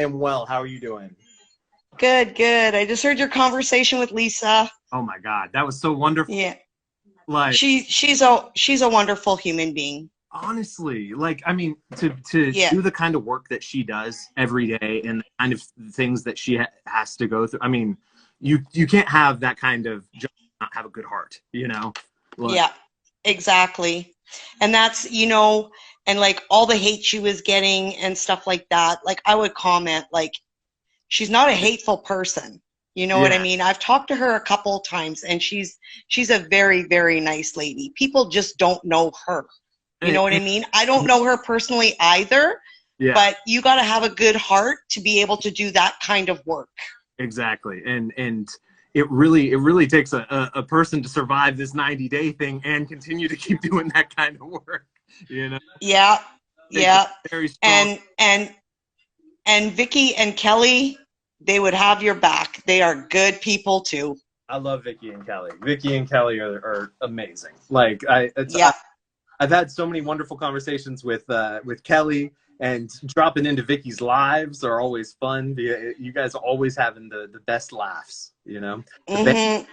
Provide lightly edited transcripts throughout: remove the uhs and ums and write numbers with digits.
am well. How are you doing? Good, good. I just heard your conversation with Lisa. Oh my God, that was so wonderful. Yeah. Like, She's a wonderful human being. honestly, like, I mean, to Yeah. do the kind of work that she does every day and the kind of things that she has to go through. I mean, you can't have that kind of job and not have a good heart, you know? Like, Yeah. Exactly. And that's, and like all the hate she was getting and stuff like that, like I would comment like she's not a hateful person. You know what I yeah, mean? I've talked to her a couple of times and she's a very, very nice lady. People just don't know her. You know what I and- mean? I don't know her personally either, yeah, but you got to have a good heart to be able to do that kind of work. exactly. And it really takes a person to survive this 90-day thing and continue to keep doing that kind of work, you know? Yeah. Takes a Yeah. very strong. And Vicky and Kelly, they would have your back. They are good people too. I love Vicky and Kelly. Vicky and Kelly are amazing. Like Yeah. I've had so many wonderful conversations with Kelly, and dropping into Vicky's lives are always fun. You guys are always having the best laughs, you know? Hmm.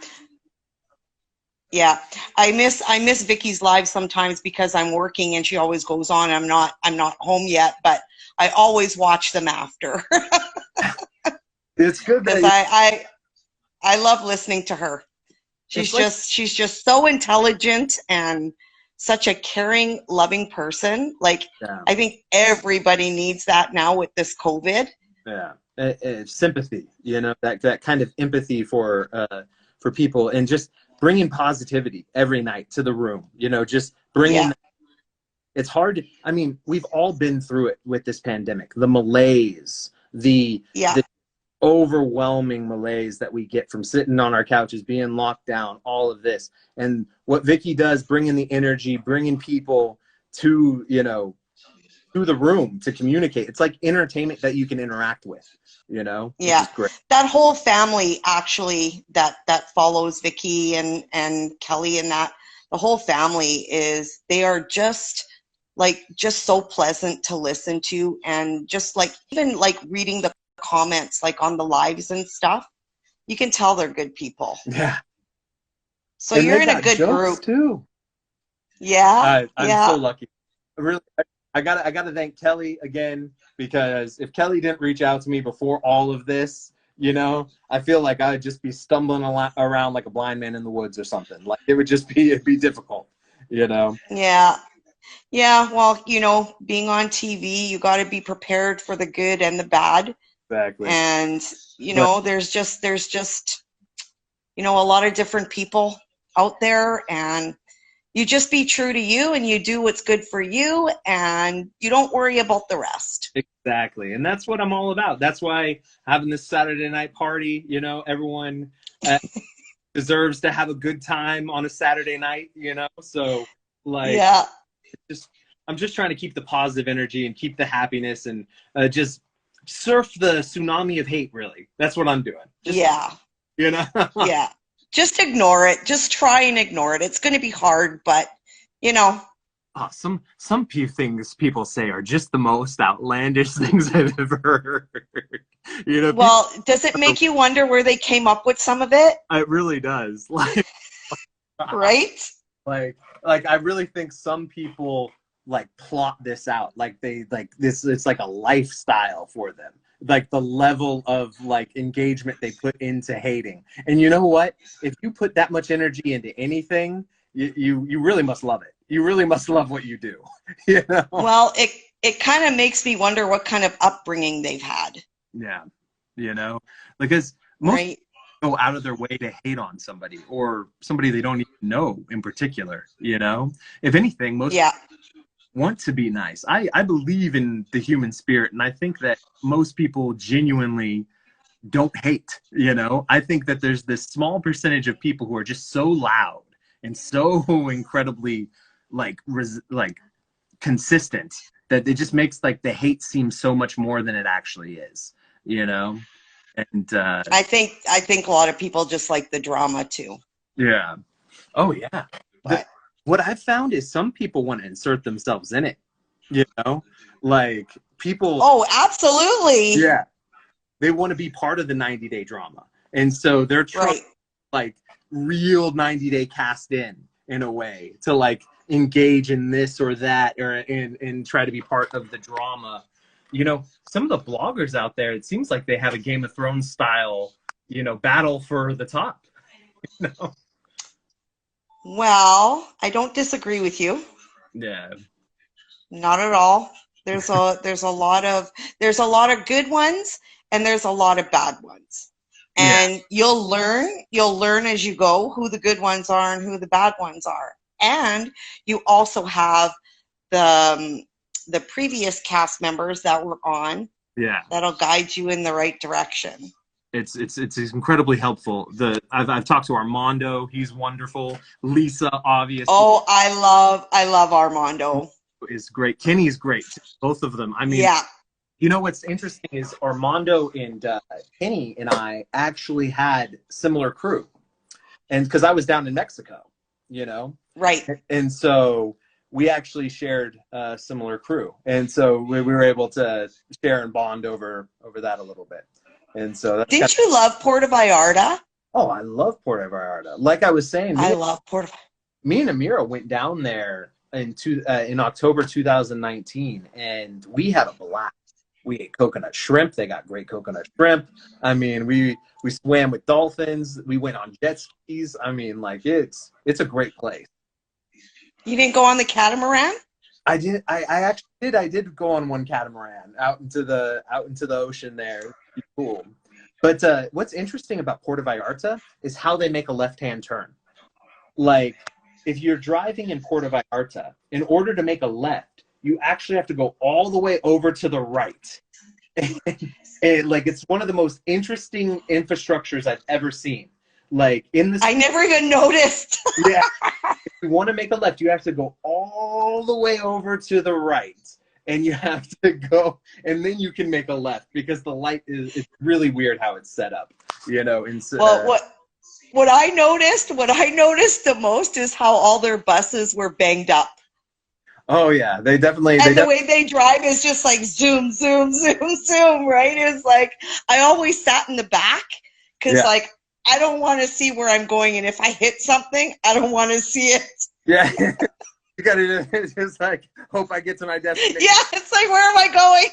Yeah. I miss Vicky's live sometimes because I'm working and she always goes on. I'm not home yet, but I always watch them after It's good because that I love listening to her. it's like, She's just so intelligent and such a caring, loving person. Like yeah, I think everybody needs that now with this COVID. yeah. Sympathy, you know, that kind of empathy for people, and just bringing positivity every night to the room, you know, just bringing. Yeah. It's hard to, I mean, we've all been through it with this pandemic, the malaise, Yeah. the overwhelming malaise that we get from sitting on our couches, being locked down, all of this. And what Vicky does, bringing the energy, bringing people to, to the room to communicate. It's like entertainment that you can interact with, which Yeah. is great. That whole family actually that follows Vicky and Kelly and that the whole family they are just so pleasant to listen to, and just like even like reading the comments like on the lives and stuff, you can tell they're good people. Yeah. So And you're they in a got good jokes group. too. Yeah. I'm Yeah. so lucky. Really, I gotta thank Kelly again, because if Kelly didn't reach out to me before all of this, I feel like I'd just be stumbling around like a blind man in the woods or something. Like it'd be difficult. Yeah. Yeah, well, being on TV, you got to be prepared for the good and the bad. Exactly. And, But there's just, a lot of different people out there, and you just be true to you and you do what's good for you and you don't worry about the rest. exactly. And that's what I'm all about. That's why having this Saturday night party, everyone deserves to have a good time on a Saturday night, So like, Yeah. I'm just trying to keep the positive energy and keep the happiness, and just surf the tsunami of hate. Really, that's what I'm doing. Yeah. Yeah. Just ignore it. Just try and ignore it. It's going to be hard, but Oh, some few things people say are just the most outlandish things I've ever heard. well, does it make you wonder where they came up with some of it? It really does. Right? Like I really think some people like plot this out. Like they like this. It's like a lifestyle for them. Like the level of like engagement they put into hating. And you know what? If you put that much energy into anything, you really must love it. You really must love what you do. Well, it kind of makes me wonder what kind of upbringing they've had. Yeah. Because most Right. people go out of their way to hate on somebody, or somebody they don't even know in particular. If anything, most Yeah. want to be nice. I believe in the human spirit, and I think that most people genuinely don't hate. I think that there's this small percentage of people who are just so loud and so incredibly like consistent that it just makes like the hate seem so much more than it actually is. And I think a lot of people just like the drama too. yeah. Oh yeah. But What I've found is some people want to insert themselves in it. Like people. oh, absolutely. Yeah. they want to be part of the 90-day drama. And so they're trying Right. like real 90-day cast in a way to like engage in this or that or and try to be part of the drama. You know, some of the bloggers out there, it seems like they have a Game of Thrones style, you know, battle for the top. You know? Well, I don't disagree with you. Yeah. Not at all. There's a lot of good ones and there's a lot of bad ones. Yeah. And you'll learn as you go who the good ones are and who the bad ones are. And you also have the previous cast members that were on Yeah. that'll guide you in the right direction. It's incredibly helpful. I've talked to Armando, he's wonderful. Lisa, obviously. Oh, I love Armando. Is great. Kenny's great. Both of them. I mean, yeah. You know what's interesting is Armando and Kenny and I actually had similar crew, and because I was down in Mexico, you know, right, and so we actually shared a similar crew, and so we were able to share and bond over that a little bit, and so that's didn't you love Puerto Vallarta? Oh, I love Puerto Vallarta. Like I was saying, I love Puerto. Me and Amira went down there in October 2019, and we had a blast. We ate coconut shrimp. They got great coconut shrimp. I mean, we swam with dolphins. We went on jet skis. I mean, like it's a great place. You didn't go on the catamaran? I did. I actually did. I did go on one catamaran out into the ocean there. Cool. But what's interesting about Puerto Vallarta is how they make a left-hand turn. Like, if you're driving in Puerto Vallarta, in order to make a left, you actually have to go all the way over to the right. And like, it's one of the most interesting infrastructures I've ever seen. Like, in this, I never even noticed. Yeah. If you want to make a left, you have to go all the way over to the right. And you have to go, and then you can make a left because the light it's really weird how it's set up, you know. And so, well, what I noticed the most is how all their buses were banged up. Oh yeah, they definitely. And the way they drive is just like zoom, zoom, zoom, zoom. Right? It's like I always sat in the back because like I don't want to see where I'm going, and if I hit something, I don't want to see it. Yeah. You gotta just like hope I get to my destination. Yeah, it's like, where am I going?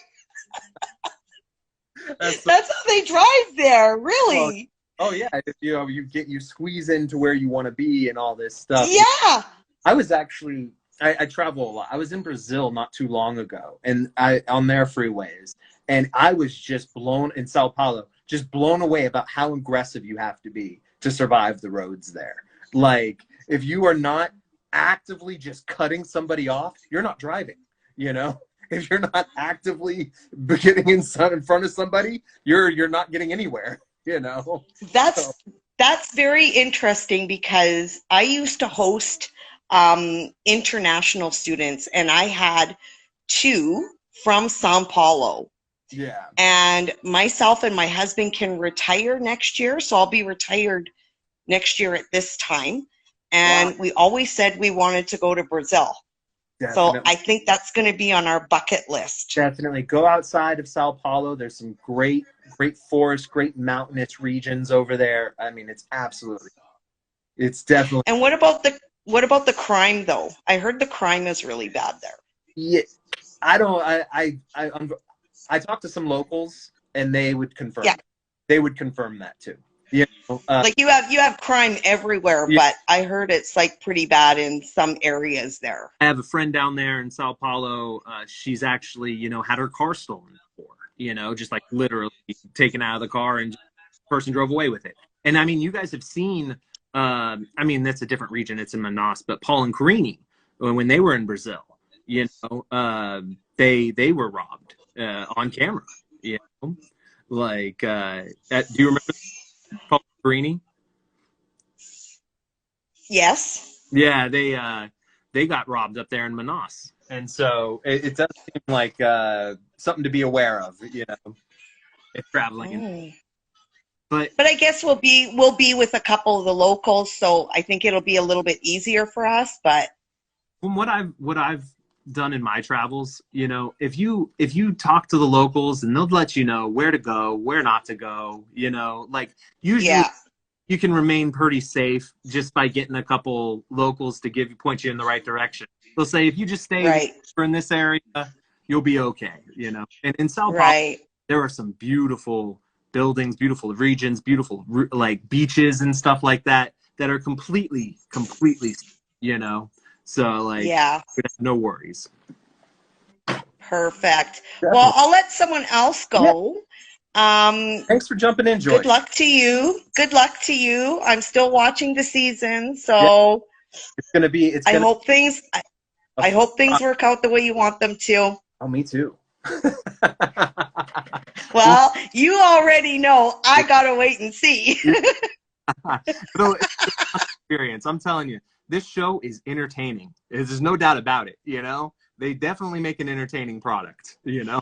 That's how they drive there, really. Well, oh yeah, you squeeze into where you want to be and all this stuff. Yeah. I was actually I travel a lot. I was in Brazil not too long ago, and on their freeways, and I was just blown in Sao Paulo, just blown away about how aggressive you have to be to survive the roads there. Like, if you are not actively just cutting somebody off, you're not driving, you know. If you're not actively getting in front of somebody, you're not getting anywhere, you know. That's very interesting because I used to host international students, and I had 2 from Sao Paulo. Yeah. And myself and my husband can retire next year, so I'll be retired next year at this time. And we always said we wanted to go to Brazil. Definitely. So I think that's going to be on our bucket list. Definitely. Go outside of Sao Paulo. There's some great forests, great mountainous regions over there. I mean, it's definitely. And what about the crime, though? I heard the crime is really bad there. Yeah. I talked to some locals, and they would confirm. Yeah. They would confirm that too. You know, like you have crime everywhere, yeah. But I heard it's like pretty bad in some areas there. I have a friend down there in Sao Paulo. She's actually, you know, had her car stolen before, you know, just like literally taken out of the car, and the person drove away with it. And I mean, you guys have seen, I mean, that's a different region. It's in Manaus, but Paul and Carini, when they were in Brazil, you know, they were robbed on camera, you know, like, do you remember Paul Carini? Yes. Yeah, they got robbed up there in Manaus, and so it does seem like something to be aware of, you know, if traveling. But I guess we'll be with a couple of the locals, so I think it'll be a little bit easier for us. But from what I've done in my travels, you know, if you talk to the locals and they'll let you know where to go, where not to go, you know, like usually Yeah. you can remain pretty safe just by getting a couple locals to point you in the right direction. They'll say if you just stay Right. in this area, you'll be okay, you know. And in Sao Paulo, Right. there are some beautiful buildings, beautiful regions, beautiful like beaches and stuff like that that are completely, you know. So like, Yeah. no worries. Perfect. Well, Definitely. I'll let someone else Yeah. go. Um, Thanks for jumping in, Good Joyce. luck to you. Good luck to you. I'm still watching the season, Yeah, so it's I gonna hope things be I hope a things work out the way you want them to. oh, me too. Well, Well, you already know. I gotta wait and see. it's an experience. I'm telling you, this show is entertaining. There's no doubt about it. You know, they definitely make an entertaining product. You know.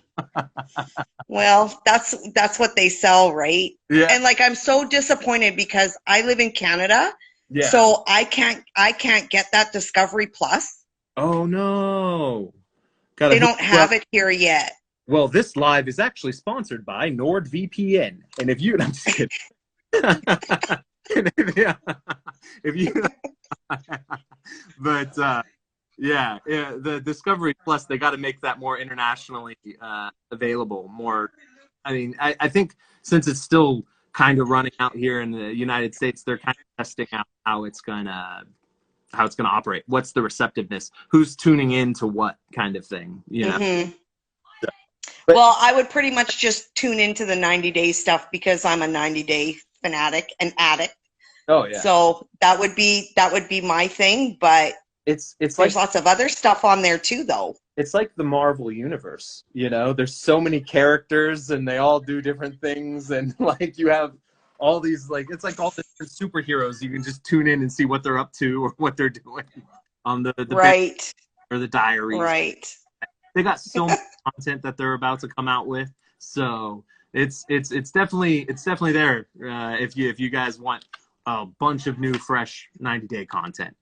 Well, that's what they sell, right? Yeah. And like I'm so disappointed because I live in Canada, Yeah. so I can't get that Discovery Plus. Oh no. Gotta They hook don't you up. have it here yet. Well, this live is actually sponsored by NordVPN. And if you, I'm just kidding. Yeah, if you, but yeah, the Discovery Plus, they got to make that more internationally available. More, I mean, I think since it's still kind of running out here in the United States, they're kind of testing out how it's gonna operate. What's the receptiveness? Who's tuning in to what kind of thing? You know. Hmm. But Well, I would pretty much just tune into the 90-day stuff because I'm a 90-day fanatic and addict. oh yeah, So that would be my thing, but it's there's like lots of other stuff on there too though. it's like the Marvel universe, you know. There's so many characters, and they all do different things, and like you have all these like it's like all the different superheroes. You can just tune in and see what they're up to or what they're doing on the band Right. or the diaries. Right. They got so much content that they're about to come out with, so it's definitely there if you guys want a bunch of new fresh 90-day content.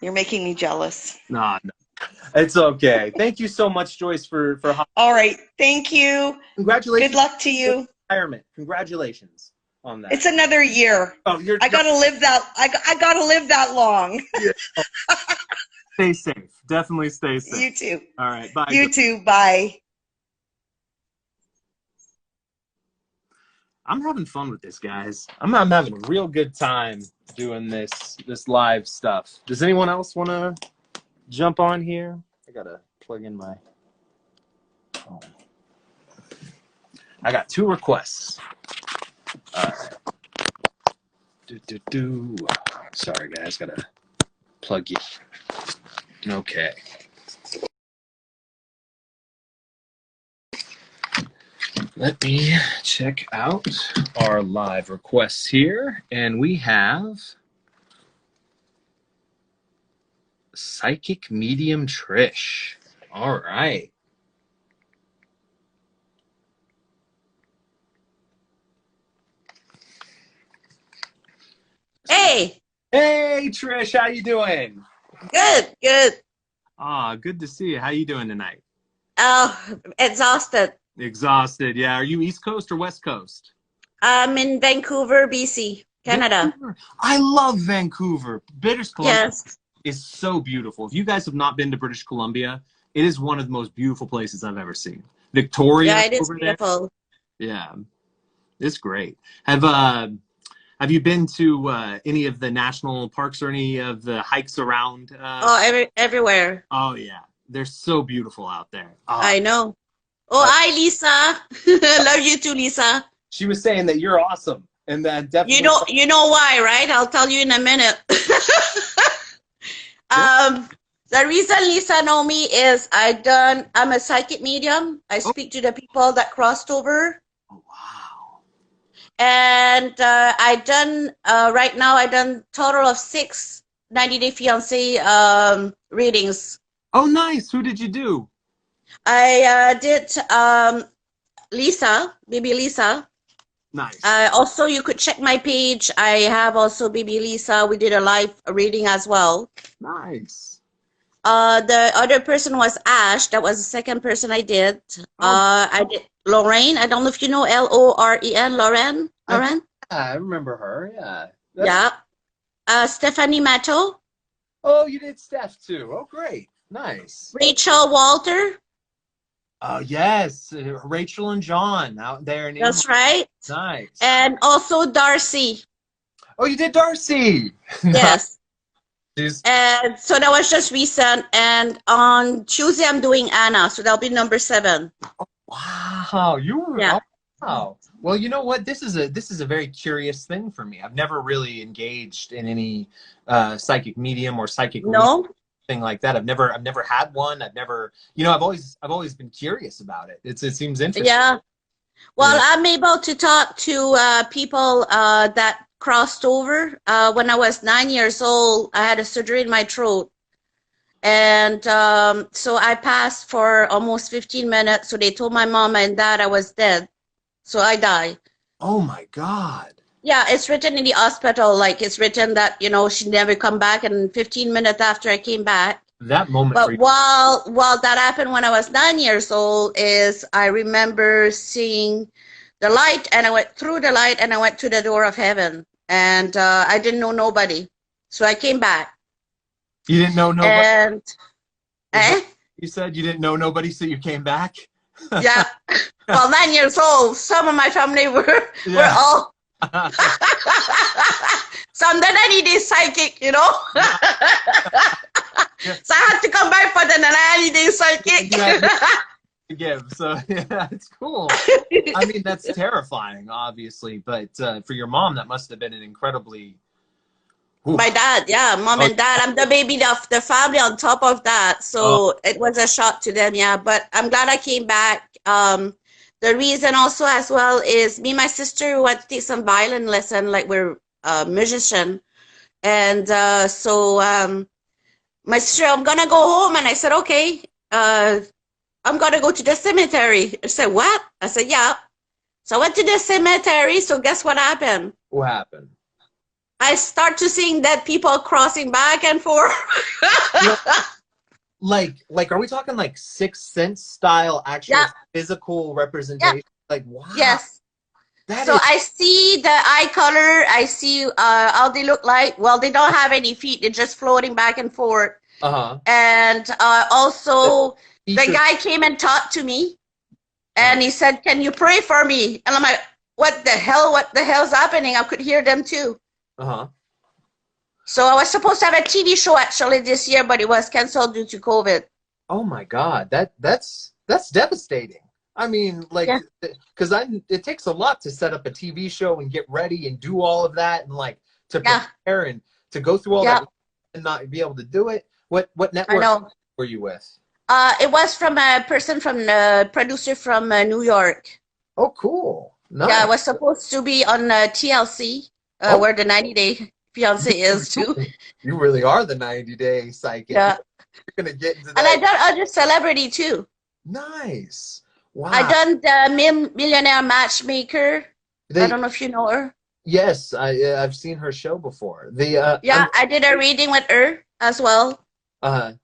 You're making me jealous. Nah, no, it's okay. Thank you so much, Joyce, for All right. Thank you. Good congratulations luck to on you. retirement. Congratulations on that. It's another year. Oh, I gotta live that. I gotta live that long. yeah. Stay safe. Definitely stay safe. You too. All right. Bye. You too. Bye. I'm having fun with this, guys. I'm having a real good time doing this live stuff. Does anyone else want to jump on here? I gotta plug in my phone. I got 2 requests. All right. Sorry, guys. Gotta plug you. Okay. Let me check out our live requests here. And we have Psychic Medium Trish. All right. Hey, Hey, Trish. How you doing? good, good. Ah, good to see you. How you doing tonight? Exhausted. Exhausted. Yeah. Are you East Coast or West Coast? I'm in Vancouver, BC, Canada. Vancouver. I love Vancouver. British Columbia Yes, is so beautiful. If you guys have not been to British Columbia, it is one of the most beautiful places I've ever seen. yeah, Victoria it is over there. beautiful. Yeah, it's great. Have you been to any of the national parks or any of the hikes around? Everywhere. Oh yeah, they're so beautiful out there. I know. Oh, Uh, hi, Lisa. Love you too, Lisa. she was saying that you're awesome, and that definitely. You know why, right? I'll tell you in a minute. Yeah. The reason Lisa know me is I'm a psychic medium. I Oh, speak to the people that crossed over. oh, wow. And right now I done total of 6 90-day fiancé readings. Oh, nice. Who did you do? I did Lisa, baby Lisa. Nice. Also, you could check my page. I have also baby Lisa. We did a live reading as well. Nice. The other person was Ash. That was the second person I did. Oh, I did Lorraine. I don't know if you know Loren. Lauren. I think Lauren. I remember her. Yeah. That's Yeah. Stephanie Matto. Oh, you did Steph too. Oh, great. Nice. Rachel Walter. Oh, yes. Rachel and John out there in England. That's right. Nice. And also Darcy. Oh, you did Darcy. Yes. Nice. And so that was just recent. And on Tuesday, I'm doing Anna. So that'll be number 7. Wow, you were. Yeah. Oh, wow. Well, you know what? This is a very curious thing for me. I've never really engaged in any psychic medium or psychic reading, No? thing like that. I've never had one. I've never, I've always been curious about it. It seems interesting. Yeah. Well, Yeah. I'm able to talk to people that crossed over. When I was 9 years old, I had a surgery in my throat. And so I passed for almost 15 minutes. So they told my mom and dad I was dead. So I died. Oh my God. Yeah, it's written in the hospital. Like it's written that, she'd never come back. And 15 minutes after I came back. That moment for But you. while that happened when I was 9 years old, is I remember seeing the light, and I went through the light, and I went to the door of heaven, and I didn't know nobody, so I came back. You didn't know nobody. And You said you didn't know nobody, so you came back. yeah, well, 9 years old. Some of my family were Yeah. all some the 90-day psychic, So I had to come back for the 90-day psychic. To give. So yeah, it's cool. I mean, that's terrifying, obviously, but for your mom, that must have been an incredibly. Oof. My dad, yeah, mom and dad. I'm the baby of the family on top of that. So it was a shock to them, yeah. But I'm glad I came back. The reason also as well is me and my sister went to take some violin lesson, like we're a musician. And so my sister, I'm gonna go home. And I said, okay, I'm gonna go to the cemetery. I said, what? I said, yeah. So I went to the cemetery. So guess what happened? What happened? I start to seeing dead people crossing back and forth. Like, are we talking like Sixth Sense style, actual Yeah. physical representation? Yeah. Like, wow. Yes. That So is. I see the eye color. I see how they look like. Well, they don't have any feet. They're just floating back and forth. Uh-huh. And also, the Features- guy came and talked to me. And he said, can you pray for me? And I'm like, what the hell? What the hell's happening? I could hear them too. Uh-huh. So I was supposed to have a TV show actually this year, but it was canceled due to COVID. Oh my God, that's devastating. I mean, like, because it takes a lot to set up a TV show and get ready and do all of that, and like to prepare and to go through all that and not be able to do it. What network were you with? It was from a person from the producer from New York. Oh, cool. Nice. Yeah, I was supposed to be on TLC, where the 90-day Fiancé is too. You really are the 90-day psychic. Yeah. You're gonna get into that. And I done other celebrity too. Nice. Wow. I done the Millionaire Matchmaker. I don't know if you know her. Yes, I've seen her show before. I did a reading with her as well. I'm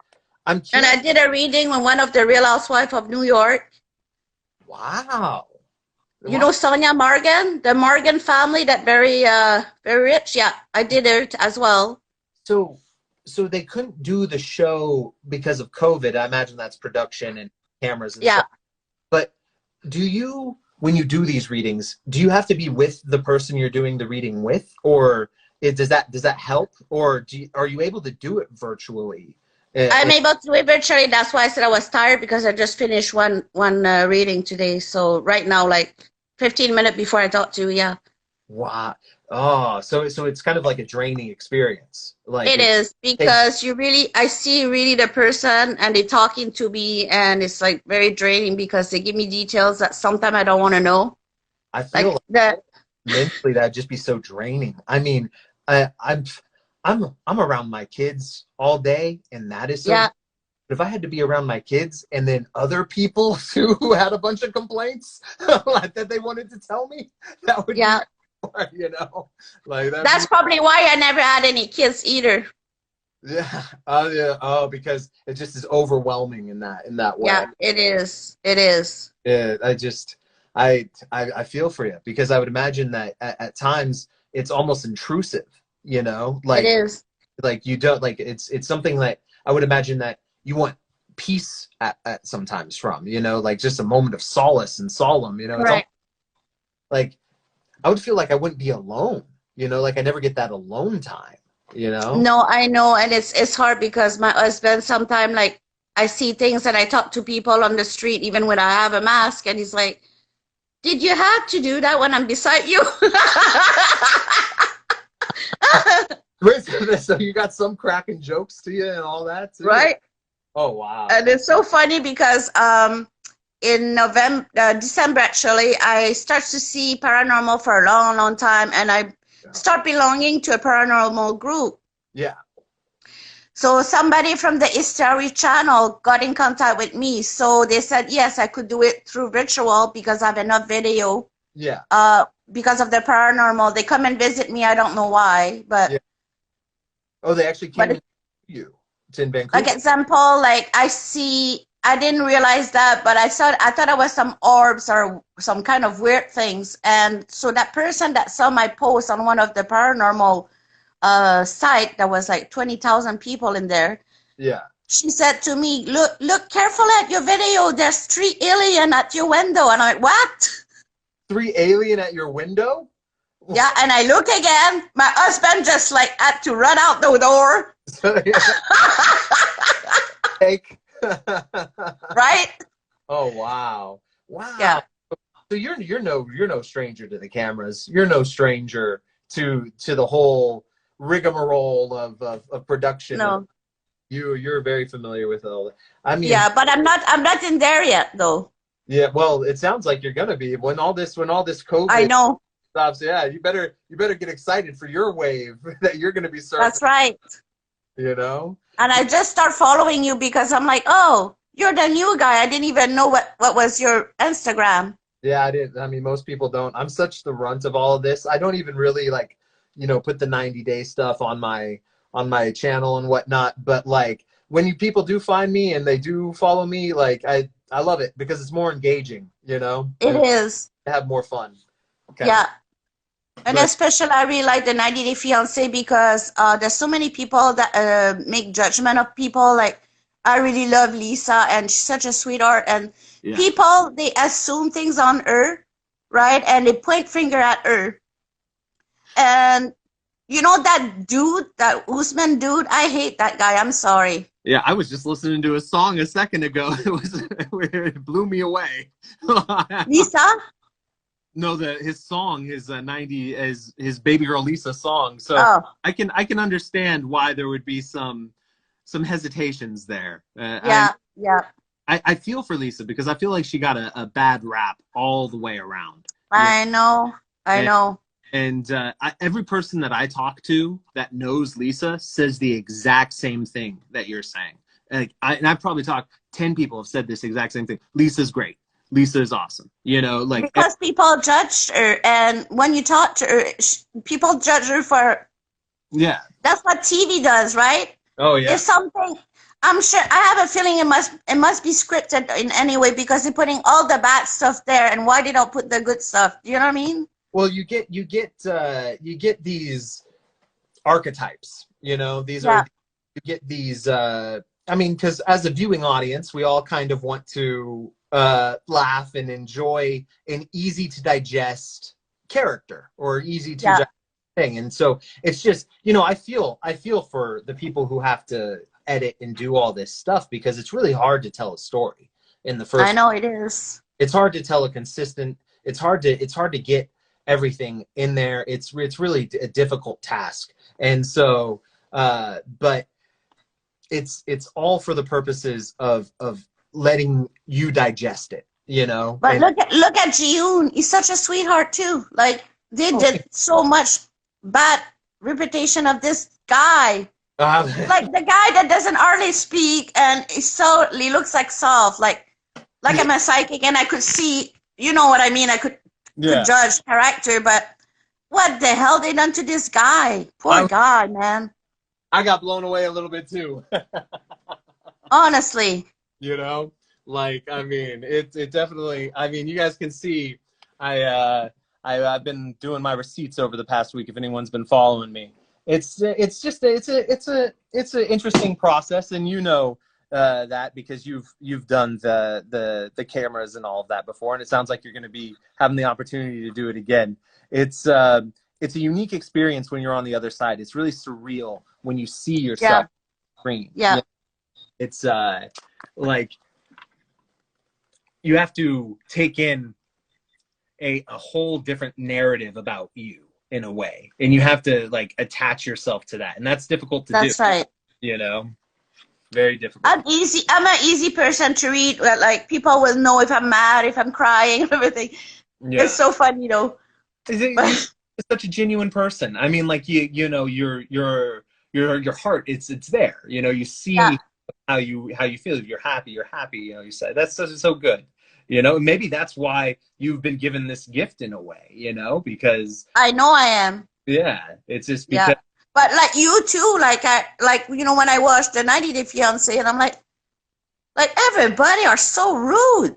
curious. And I did a reading with one of the Real Housewives of New York. Wow. You know Sonia Morgan, the Morgan family, that very rich. Yeah, I did it as well. So they couldn't do the show because of COVID. I imagine that's production and cameras and stuff. But when you do these readings, do you have to be with the person you're doing the reading with, or does that help, or are you able to do it virtually? I'm able to do it virtually. That's why I said I was tired, because I just finished one reading today. So right now, like 15 minutes before I talk to you, Wow. Oh, so it's kind of like a draining experience. Like it is, because I see really the person and they're talking to me, and it's like very draining because they give me details that sometimes I don't want to know. I feel like that mentally that'd just be so draining. I mean, I'm around my kids all day, and that is so. Yeah. But if I had to be around my kids and then other people who had a bunch of complaints that they wanted to tell me, that would be hard, Like that's probably why I never had any kids either. Yeah. Yeah. Oh, because it just is overwhelming in that way. Yeah, it is. It is. Yeah, I feel for you because I would imagine that at times it's almost intrusive, you know, It is. like you don't like it's something that I would imagine that you want peace at sometimes from, you know, like just a moment of solace and solemn, you know, it's almost Right. like I would feel like I wouldn't be alone, you know, like I never get that alone time, you know? No, I know, and it's hard because my husband sometimes like I see things and I talk to people on the street even when I have a mask, and he's like, "Did you have to do that when I'm beside you?" Wait, so you got some cracking jokes to you and all that too? Right? Oh wow. And it's so funny because in November, December actually, I start to see paranormal for a long, long time, and I start belonging to a paranormal group. Yeah. So somebody from the History Channel got in contact with me. So they said yes, I could do it through virtual because I have enough video. Yeah. Because of the paranormal, they come and visit me. I don't know why, but Yeah. Oh, they actually came but to you. It's in Vancouver. like example, like I didn't realize that, but I thought it was some orbs or some kind of weird things. And so that person that saw my post on one of the paranormal site that was like 20,000 people in there, Yeah. she said to me, look careful at your video. There's 3 alien at your window. And I'm like, what? 3 alien at your window? Yeah, and I look again. My husband just like had to run out the door. Take. Right? Oh wow. Wow. Yeah. So you're no stranger to the cameras. You're no stranger to the whole rigmarole of production. No. You're very familiar with all that. I mean, Yeah, but I'm not in there yet though. yeah, well, it sounds like you're gonna be when all this COVID I know. stops. Yeah, you better get excited for your wave that you're gonna be surfing. That's right. You know. And I just start following you because I'm like, oh, you're the new guy. I didn't even know what was your Instagram. Yeah, I didn't. I mean, most people don't. I'm such the runt of all of this. I don't even really like, you know, put the 90-day stuff on my channel and whatnot. But like when people do find me and they do follow me, like I love it because it's more engaging. You know, It is. I have more fun. Yeah. And But- especially I really like the 90-Day Fiancé because there's so many people that make judgment of people. Like I really love Lisa and she's such a sweetheart. And people, they assume things on her, right? And they point finger at her. And you know that dude, that Usman dude, I hate that guy. I'm sorry. Yeah, I was just listening to a song a second ago. It blew me away. Lisa? No, his song, his 90 is his Baby Girl Lisa song. So I can understand why there would be some hesitations there. Yeah. I feel for Lisa because I feel like she got a bad rap all the way around. I know. And every person that I talk to that knows Lisa says the exact same thing that you're saying. Like I've probably talked 10 people have said this exact same thing. Lisa's great. Lisa is awesome. You know, like because people judged her, and when you talk to her, people judge her for. Yeah. That's what TV does, right? Oh yeah. If something, I'm sure. I have a feeling it must be scripted in any way because they're putting all the bad stuff there, and why they don't put the good stuff? Do you know what I mean? Well, you get these archetypes. You know, you get these. I mean, because as a viewing audience, we all kind of want to laugh and enjoy an easy to digest character or easy to digest thing. And so it's just, you know, I feel for the people who have to edit and do all this stuff because it's really hard to tell a story in the first. I know it is. It's hard to tell a consistent. It's hard to get everything in there. It's really a difficult task. And so, but it's all for the purposes of letting you digest it, you know. But look at Ji-yoon. He's such a sweetheart too. Like they did so much bad reputation of this guy. Like the guy that doesn't hardly speak and he looks like soft. Like I'm a psychic and I could see, you know what I mean? I could judge character, but what the hell they done to this guy? Poor guy, man. I got blown away a little bit too. Honestly. You know, like, I mean, it definitely, I mean, you guys can see, I've been doing my receipts over the past week. If anyone's been following me, it's just it's an interesting process, and you know that because you've done the cameras and all of that before, and it sounds like you're going to be having the opportunity to do it again. It's a unique experience when you're on the other side. It's really surreal when you see yourself Yeah. on screen. Yeah. It's like you have to take in a whole different narrative about you in a way, and you have to like attach yourself to that, and that's difficult to do. That's right. You know, very difficult. I'm an easy person to read. Like people will know if I'm mad, if I'm crying, and everything. Yeah. It's so fun, you know. You're such a genuine person. I mean, like you know, your heart, it's there. You know, you see how you feel. If you're happy, you're happy. You know, you say that's so good. You know, maybe that's why you've been given this gift in a way. You know, because I know I am. yeah, it's just because. Yeah. But like you too, like you know, when I watched the 90 Day Fiancé, and I'm like everybody are so rude.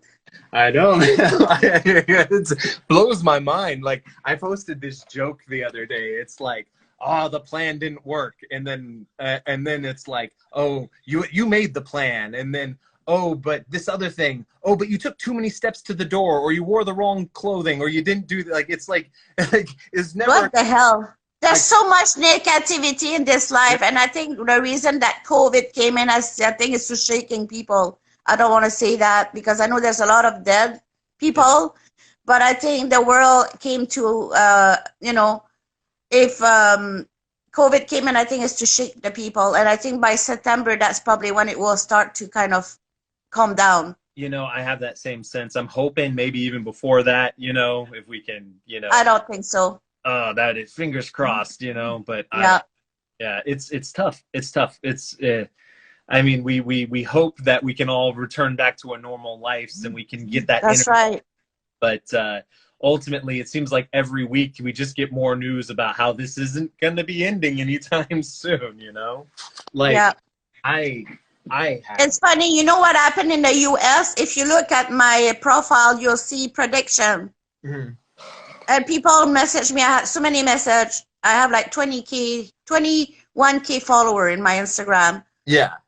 I know. It blows my mind. Like I posted this joke the other day. It's like, oh, the plan didn't work, and then it's like, oh, you made the plan, and then oh, but this other thing, oh, but you took too many steps to the door, or you wore the wrong clothing, or you didn't do like it's like it's never. What the hell? There's so much negativity in this life, and I think the reason that COVID came in, I think, is to shaking people. I don't want to say that because I know there's a lot of dead people, but I think the world came to, you know, if COVID came in, I think it's to shake the people, and I think by September, that's probably when it will start to kind of calm down. You know, I have that same sense. I'm hoping maybe even before that, you know, if we can, you know. I don't think so. That is fingers crossed, you know, but yeah, it's tough. It's tough. It's, I mean, we hope that we can all return back to our normal lives and we can get that. That's right. But ultimately, it seems like every week we just get more news about how this isn't going to be ending anytime soon. You know, like It's funny. You know what happened in the U.S.? If you look at my profile, you'll see prediction. Mm-hmm. And people message me. I had so many messages. I have like 21K follower in my Instagram. Yeah.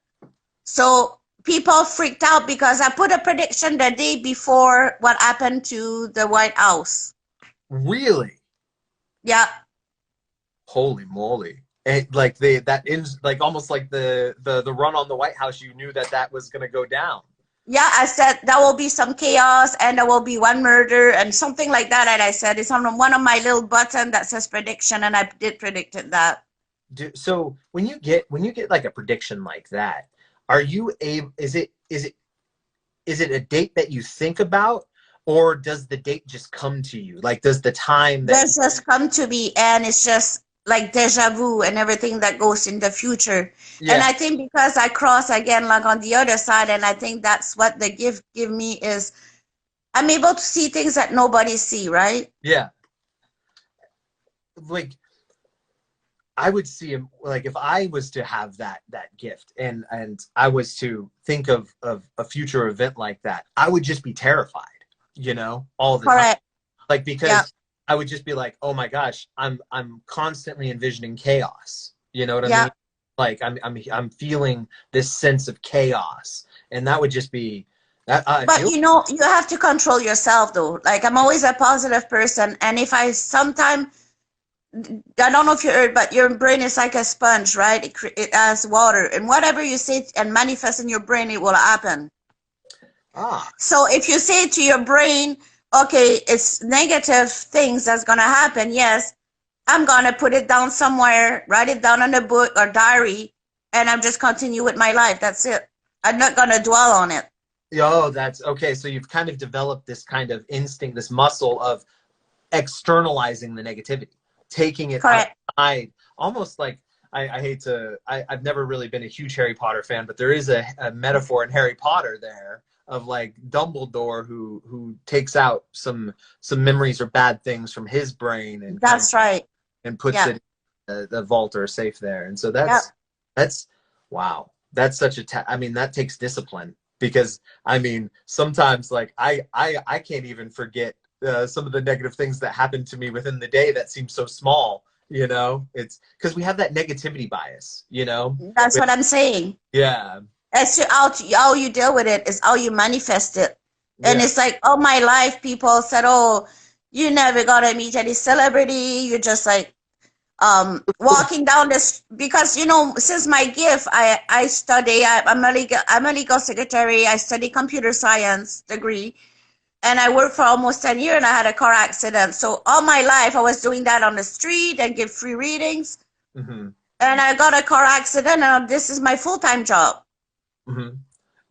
So people freaked out because I put a prediction the day before what happened to the White House. Really? Yeah. Holy moly. And like like almost like the run on the White House, you knew that was going to go down. Yeah, I said there will be some chaos and there will be one murder and something like that. And I said it's on one of my little button that says prediction, and I did predict that. So when you get like a prediction like that, are you able? Is it a date that you think about, or does the date just come to you? Like, does the time that just come to me, and it's just like deja vu and everything that goes in the future. Yeah. And I think because I cross again like on the other side, and I think that's what the gift give me is I'm able to see things that nobody see, right? Yeah. Like I would see him, like if I was to have that gift and I was to think of a future event like that, I would just be terrified, you know, all the time. Like because I would just be like, oh my gosh, I'm constantly envisioning chaos. You know what I mean? Like I'm feeling this sense of chaos, and that would just be that. But you know, you have to control yourself though. Like I'm always a positive person, and if I sometimes, I don't know if you heard, but your brain is like a sponge, right? It has water, and whatever you say and manifest in your brain, it will happen. So if you say to your brain, okay, it's negative things that's going to happen. Yes, I'm going to put it down somewhere, write it down on a book or diary, and I'm just continue with my life. That's it. I'm not going to dwell on it. Oh, that's okay. So you've kind of developed this kind of instinct, this muscle of externalizing the negativity, taking it outside, almost like, I've never really been a huge Harry Potter fan, but there is a metaphor in Harry Potter there of like Dumbledore who takes out some memories or bad things from his brain and that's right, and puts it in the vault or safe there. And so that's That's wow. That's such a I mean, that takes discipline because I mean, sometimes like I can't even forget some of the negative things that happened to me within the day that seem so small, you know? It's because we have that negativity bias, you know? That's what I'm saying. Yeah. It's how you deal with it is how you manifest it. And Yeah. it's like all my life, people said, "Oh, you never gonna meet any celebrity. You're just like walking down this." Because you know, since my gift, I study. I'm a legal secretary. I study computer science degree, and I worked for almost 10 years. And I had a car accident. So all my life, I was doing that on the street and give free readings. Mm-hmm. And I got a car accident, and this is my full-time job. Mm-hmm.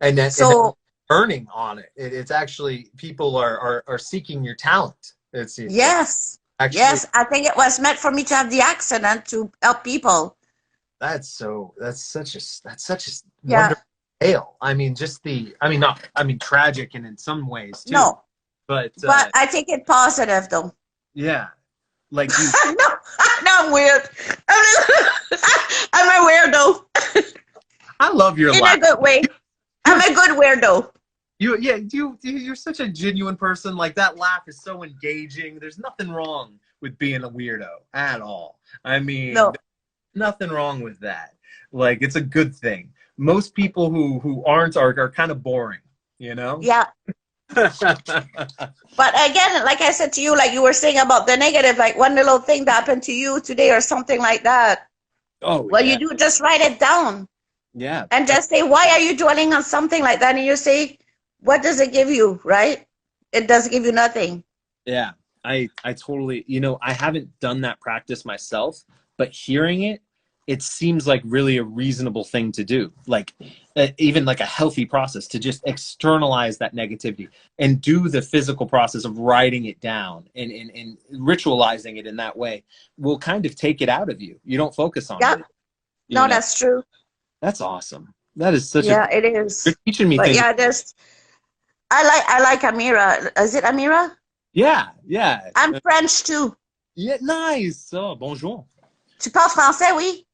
And then So earning on it. It's actually people are seeking your talent. It's yes, actually yes, I think it was meant for me to have the accident to help people. that's such a Yeah, wonderful tale. I mean, just I mean, not I mean tragic and in some ways too. no, But but I think it positive though. yeah, like you, no, no, I'm weird. I'm a weirdo I love your in laugh. a good way. I'm a good weirdo. You're such a genuine person. Like that laugh is so engaging. There's nothing wrong with being a weirdo at all. I mean, No, nothing wrong with that. Like it's a good thing. Most people who aren't are kind of boring, you know? yeah. But again, like I said to you, like you were saying about the negative, like one little thing that happened to you today or something like that. Oh What yeah. you do, just write it down Yeah. and just say, why are you dwelling on something like that? And you say, what does it give you, right? It does give you nothing. Yeah. I totally, you know, I haven't done that practice myself, but hearing it, it seems like really a reasonable thing to do. Like even like a healthy process to just externalize that negativity and do the physical process of writing it down and ritualizing it in that way will kind of take it out of you. You don't focus on Yeah. it. No, You know, that's true. that's awesome. That is such Yeah, a, it you're is. teaching me But things. yeah, just I like Amira. Is it Amira? Yeah. Yeah. I'm French too. Yeah. Nice. Oh, bonjour. Tu parles français, oui?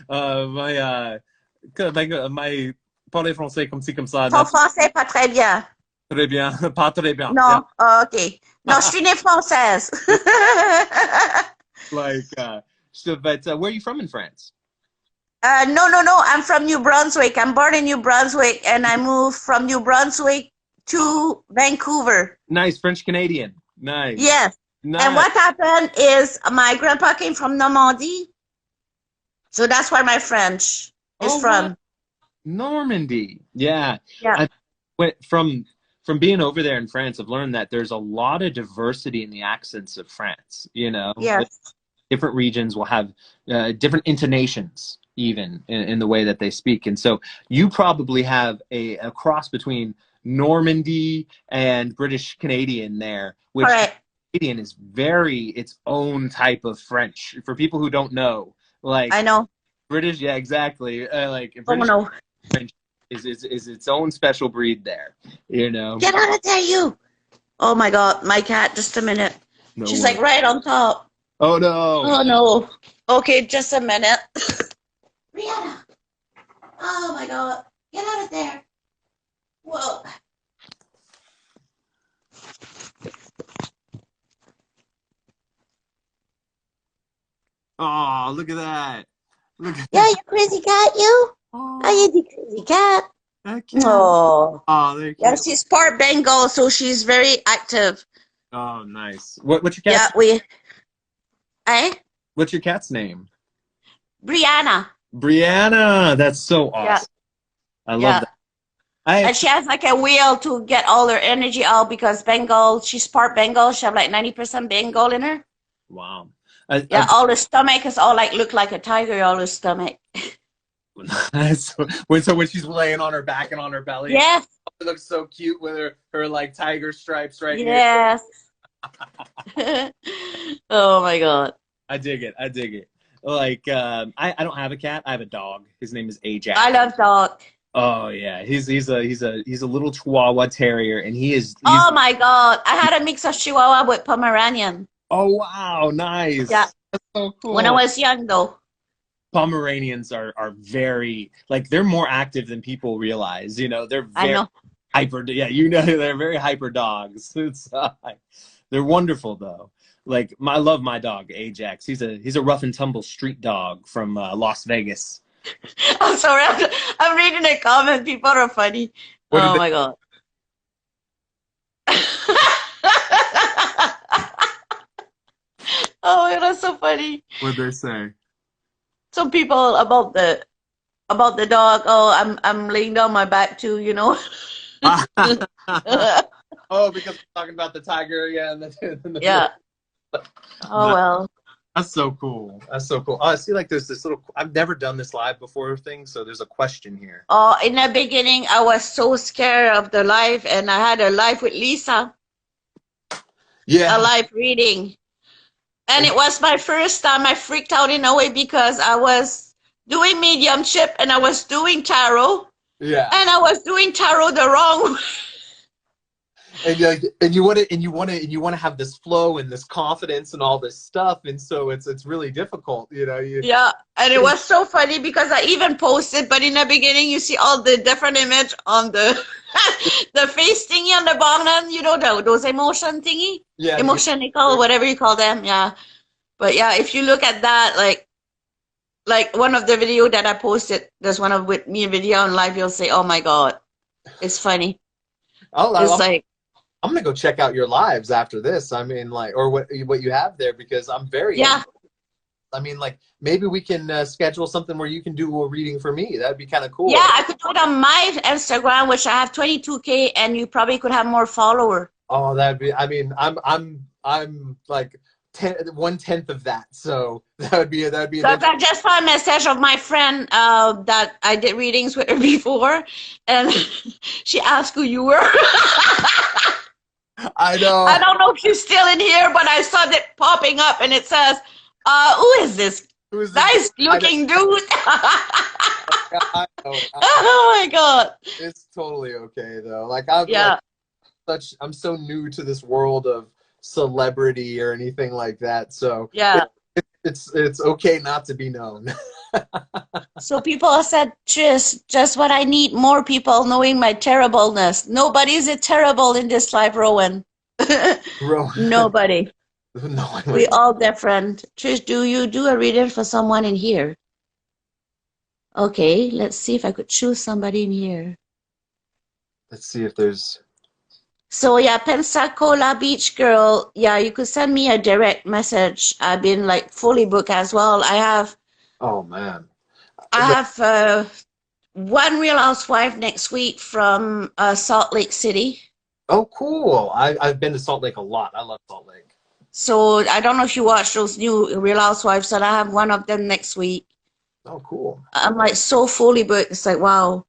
My parler français comme ci comme ça. Ton Not français pas très bien. très bien. Pas très bien. Yeah. Non, ok. Non, je suis née française. Like, but where are you from in France? No, no, no. I'm from New Brunswick. I'm born in New Brunswick, and I moved from New Brunswick to Vancouver. Nice. French Canadian. Nice. Yes. Nice. And what happened is my grandpa came from Normandy. So that's where my French is from. Wow. Normandy. Yeah. Yeah. I went from being over there in France, I've learned that there's a lot of diversity in the accents of France. You know, Yes. different regions will have different intonations, even in the way that they speak. And so you probably have a cross between Normandy and British Canadian there, which Correct. Canadian is very its own type of French. For people who don't know, like I know. British, yeah, exactly. Like Oh, British no. French is its own special breed there, you know. Get out of there, you. Oh, my God. My cat, just a minute. No She's way. like right on top. Oh no. Oh, no. Okay, just a minute. Brianna. Oh, my God. Get out of there. Whoa. Oh, look at that. Look at Yeah, you crazy cat, you? Oh, Are you the crazy cat? that cat. Oh. Oh, they're Yeah, cute. she's part Bengal, so she's very active. Oh, nice. What's your Yeah, cat's What's your cat's name? Brianna. Brianna. That's so Yeah. awesome. I love Yeah. that. And she has like a wheel to get all her energy out because Bengal, she's part Bengal. She have like 90% Bengal in her. Wow. Yeah, all her stomach is all like look like a tiger, all her stomach. So when she's laying on her back and on her belly, Yes. it looks so cute with her like tiger stripes right here. Yes. Oh my God. I dig it. I dig it. Like I don't have a cat. I have a dog. His name is Ajax. I love dog. Oh yeah, he's a little Chihuahua Terrier, and he's Oh my God. I had a mix of Chihuahua with Pomeranian. oh wow, nice. Yeah. That's so cool. When I was young though. Pomeranians are very, like, they're more active than people realize. You know, they're I very know. hyper. Yeah, you know, they're very hyper dogs. It's they're wonderful though. Like, I love my dog Ajax. He's a rough and tumble street dog from Las Vegas. I'm sorry. I'm reading a comment. People are funny. What did Oh they? my God. Oh my God, that's so funny. What did they say? Some people about the dog. Oh, I'm laying down my back too, you know. Oh, because we're talking about the tiger, yeah, and Yeah. Oh well. That's so cool. That's so cool. Oh, I see, like, there's this little. I've never done this live before thing, so there's a question here. Oh, in the beginning, I was so scared of the live, and I had a live with Lisa, Yeah. a live reading. And it was my first time. I freaked out in a way because I was doing mediumship and I was doing tarot. Yeah. And I was doing tarot the wrong way. And you want to have this flow and this confidence and all this stuff, and so it's really difficult, you know. Yeah, and it was so funny because I even posted, but in the beginning you see all the different image on the the face thingy on the bottom, you know, those emotion thingy, Yeah, emotionical, whatever you call them. Yeah, but yeah, if you look at that, like one of the video that I posted, there's one of with me video on live, you'll say, oh my God, it's funny. It's like, I'm gonna go check out your lives after this. I mean, like, or what you have there, because I'm very. yeah. I mean, like, maybe we can schedule something where you can do a reading for me. That'd be kind of cool. Yeah, I could do it on my Instagram, which I have 22K, and you probably could have more follower. Oh, that'd be. I mean, I'm like 1/10 of that, so that'd be. Because I just found a message of my friend that I did readings with her before, and she asked who you were. I know. I don't know if you're still in here, but I saw it popping up, and it says, "Who is this? Nice-looking dude." I know. Oh my God! It's totally okay though. Like, I'm so new to this world of celebrity or anything like that. So yeah, it's okay not to be known. So people said, just what I need, more people knowing my terribleness. Nobody's a terrible in this life, Rowan. Nobody. No, We all different. Trish, do you do a reading for someone in here? Okay, let's see if I could choose somebody in here. Let's see if there's. So yeah, Pensacola Beach girl. Yeah, you could send me a direct message. I've been like fully booked as well. Oh man. I have one Real Housewife next week from Salt Lake City. Oh, cool. I've been to Salt Lake a lot. I love Salt Lake. So I don't know if you watch those new Real Housewives, but I have one of them next week. Oh, cool. I'm like so fully booked. It's like, wow.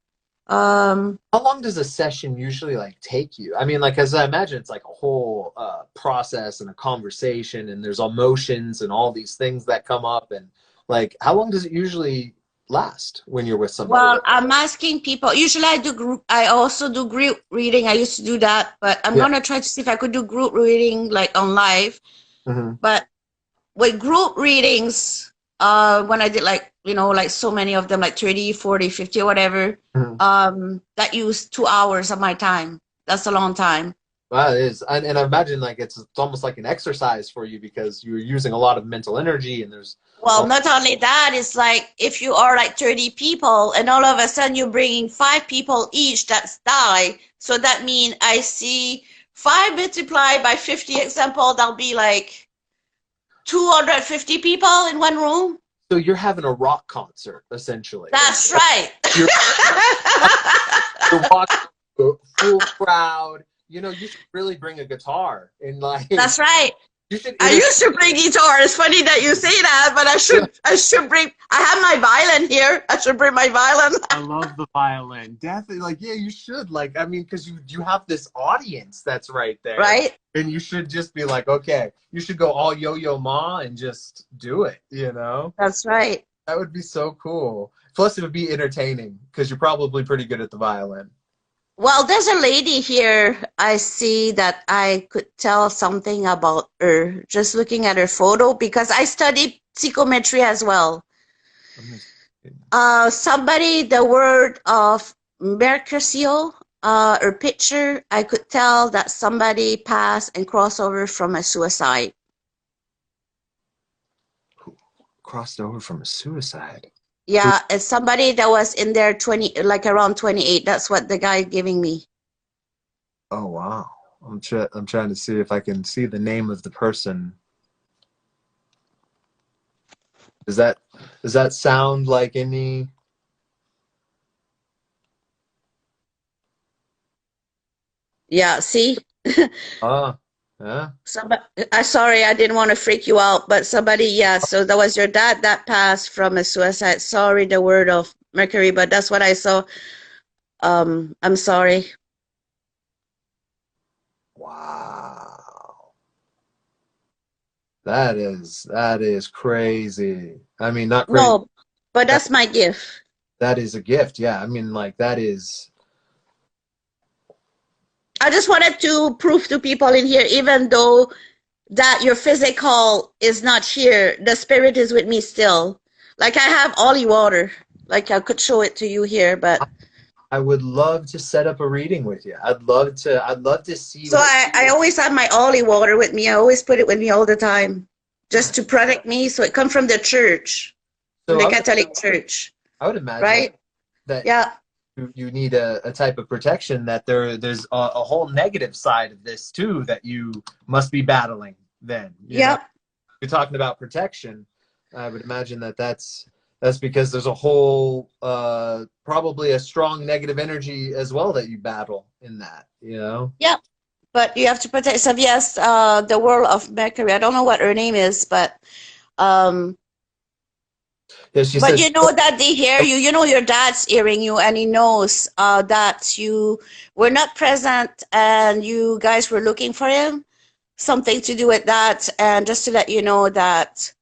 How long does a session usually like take you? I mean, like, as I imagine, it's like a whole process and a conversation, and there's emotions and all these things that come up, and like, how long does it usually last when you're with somebody? Well, I'm asking people. Usually I do group. I also do group reading. I used to do that, but I'm gonna try to see if I could do group reading like on live. Mm-hmm. But with group readings, when I did like, you know, like so many of them, like 30, 40, 50 or whatever, that used 2 hours of my time. That's a long time. Well, it is. And I imagine like it's almost like an exercise for you, because you're using a lot of mental energy, and there's. Well, not only that, it's like if you are like 30 people and all of a sudden you're bringing 5 people each that's die. So that means I see 5 multiplied by 50 example, that'll be like 250 people in one room. So you're having a rock concert, essentially. That's right. You're walking a full crowd. You know, you should really bring a guitar and like. That's right. I used to bring guitar. It's funny that you say that, but I should bring. I have my violin here. I should bring my violin. I love the violin. Definitely, like, yeah, you should. Like, I mean, because you have this audience that's right there, right? And you should just be like, okay, you should go all Yo-Yo Ma and just do it. You know? That's right. That would be so cool. Plus, it would be entertaining because you're probably pretty good at the violin. Well, there's a lady here I see that I could tell something about her just looking at her photo, because I studied psychometry as well. Somebody, the word of Mercutio, or picture, I could tell that somebody passed and crossed over from a suicide. Crossed over from a suicide. Yeah, it's somebody that was in there 20, like around 28. That's what the guy giving me. Oh wow. I'm trying to see if I can see the name of the person. Does that sound like any? Yeah, see? Yeah. Somebody, sorry, I didn't want to freak you out, but somebody, yeah, so that was your dad that passed from a suicide. Sorry, the word of Mercury, but that's what I saw. I'm sorry. Wow. That is crazy. I mean, not crazy. No, but that's my gift. That is a gift. Yeah. I mean, like that is. I just wanted to prove to people in here, even though that your physical is not here, the spirit is with me still. Like I have holy water. Like I could show it to you here, but I would love to set up a reading with you. I'd love to see so what. I always have my holy water with me. I always put it with me all the time, just to protect me. So it comes from the church, from So the Catholic Church, I would imagine right? that Yeah, you need a type of protection, that there's a whole negative side of this too that you must be battling. Then yeah. you're talking about protection. I would imagine that's because there's a whole probably a strong negative energy as well that you battle in that. Yeah, but you have to protect yourself. Yes, the world of Mercury. I don't know what her name is, but um, Yeah, she but says. you know that they hear you. You know your dad's hearing you, and he knows that you were not present, and you guys were looking for him. Something to do with that, and just to let you know that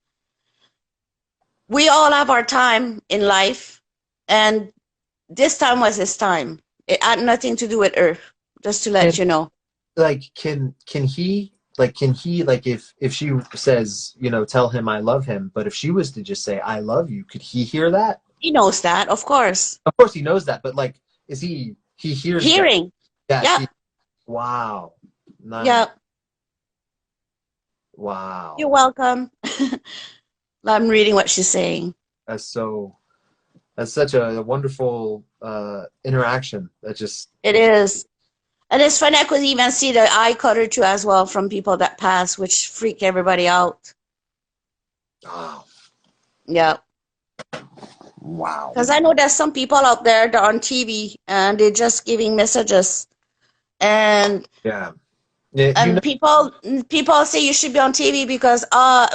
we all have our time in life, and this time was his time. It had nothing to do with her. Just to let And you know. like, can he like if she says, tell him I love him, but if she was to just say I love you, could he hear that? He knows that, of course. Of course he knows that, but like, is he hears that? Hearing. Yes. Yeah, Wow. Nice. yeah. You're Wow. welcome. I'm reading what she's saying. That's so. That's such a wonderful interaction. That just. It is. And it's funny, I could even see the eye color too as well from people that pass, which freak everybody out. Wow. Yeah. Wow. Because I know there's some people out there that are on TV and they're just giving messages. And Yeah. Yeah. and people say you should be on TV because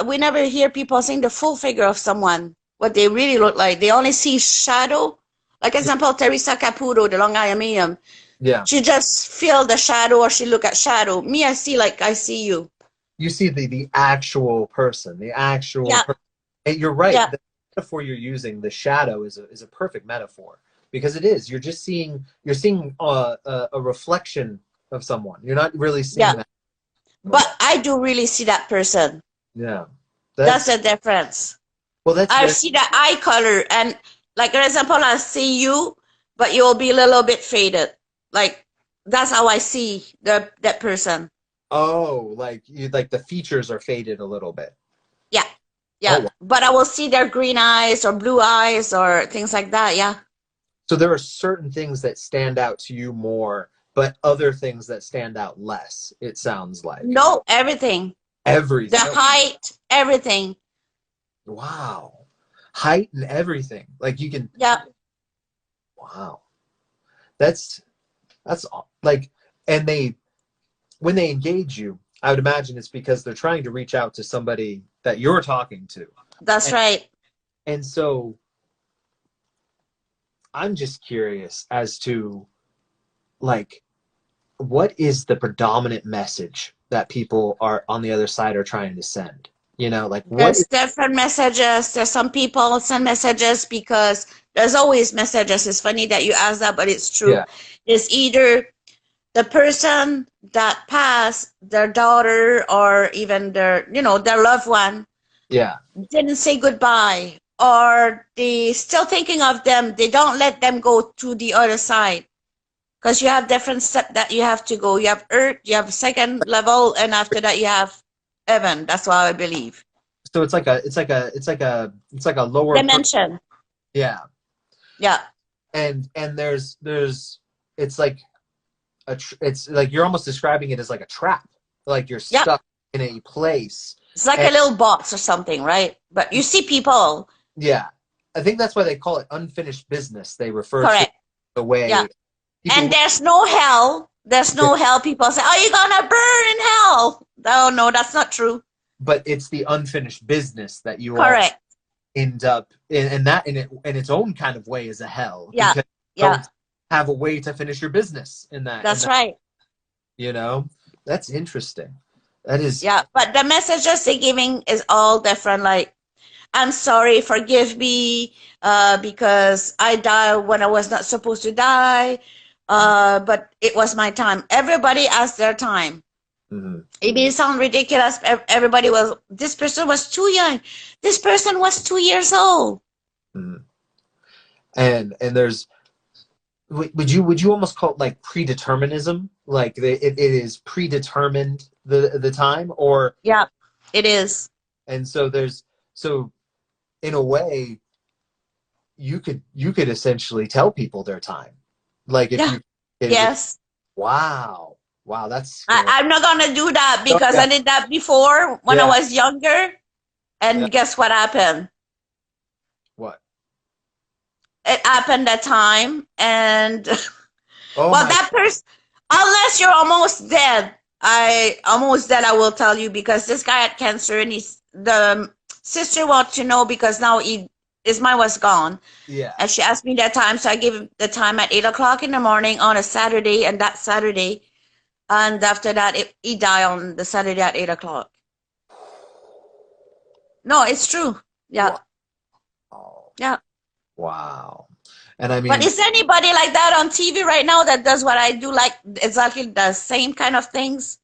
we never hear people saying the full figure of someone, what they really look like. They only see shadow. Like example, Teresa Caputo, the Long Island Medium. Yeah. She just feel the shadow or she look at shadow. Me, I see like I see you. You see the actual person, the actual. Yeah. And you're right. Yeah. The metaphor you're using, the shadow, is a perfect metaphor, because it is. You're just seeing. You're seeing a reflection of someone. You're not really seeing that. But I do really see that person. Yeah. That's the difference. Well, I see that eye color, and like for example, I see you, but you'll be a little bit faded. Like that's how I see that person. Oh, like the features are faded a little bit. Yeah. Yeah. Oh, wow. But I will see their green eyes or blue eyes or things like that. Yeah. So there are certain things that stand out to you more, but other things that stand out less, it sounds like. No, everything. Everything. The height, everything. Wow. Height and everything. Like you can. Yeah. Wow. That's like, and when they engage you, I would imagine it's because they're trying to reach out to somebody that you're talking to. That's right. And so I'm just curious as to, like, what is the predominant message that people are on the other side are trying to send? Like There's different messages. There's some people send messages because there's always messages. It's funny that you ask that, but it's true. Yeah. It's either the person that passed, their daughter or even their loved one, Yeah. didn't say goodbye, or they still thinking of them, they don't let them go to the other side. Because you have different steps that you have to go. You have earth, you have second level, and after that you have heaven. That's what I believe. So it's like a lower Dimension. yeah. Yeah. And there's it's like it's like you're almost describing it as like a trap. Like you're Yeah. stuck in a place. It's like a little box or something, right? But you see people. Yeah. I think that's why they call it unfinished business. They refer to Correct. the way Yeah. people And there's no hell. There's no hell. People say, "Oh, you're gonna burn in hell." No, that's not true. but it's the unfinished business that you all Correct. end up in, and that in its own kind of way is a hell. Yeah. Because you Yeah. don't have a way to finish your business in that. That's right. You know, that's interesting. That is. Yeah. But the messages they're giving is all different. Like, I'm sorry, forgive me, because I died when I was not supposed to die. But it was my time. Everybody has their time. Mm-hmm. It may sound ridiculous. Everybody was, this person was too young. This person was 2 years old. Mm-hmm. And there's, would you almost call it like predeterminism? Like it is predetermined the time, or Yeah, it is. and so in a way you could essentially tell people their time, like if Yeah. Yes. Wow, that's scary. I'm not gonna do that because yeah. I did that before when I was younger, and guess what happened? What? It happened that time, and Oh well, that person, unless you're almost dead, I will tell you, because this guy had cancer, and the sister wants to know because now his mind was gone. Yeah. And she asked me that time, so I gave him the time at 8 o'clock in the morning on a Saturday, and that Saturday, and after that, he died on the Saturday at 8 o'clock. No, it's true. Yeah. Wow. Yeah. Wow. And I mean, but is anybody like that on TV right now that does what I do, like exactly the same kind of things?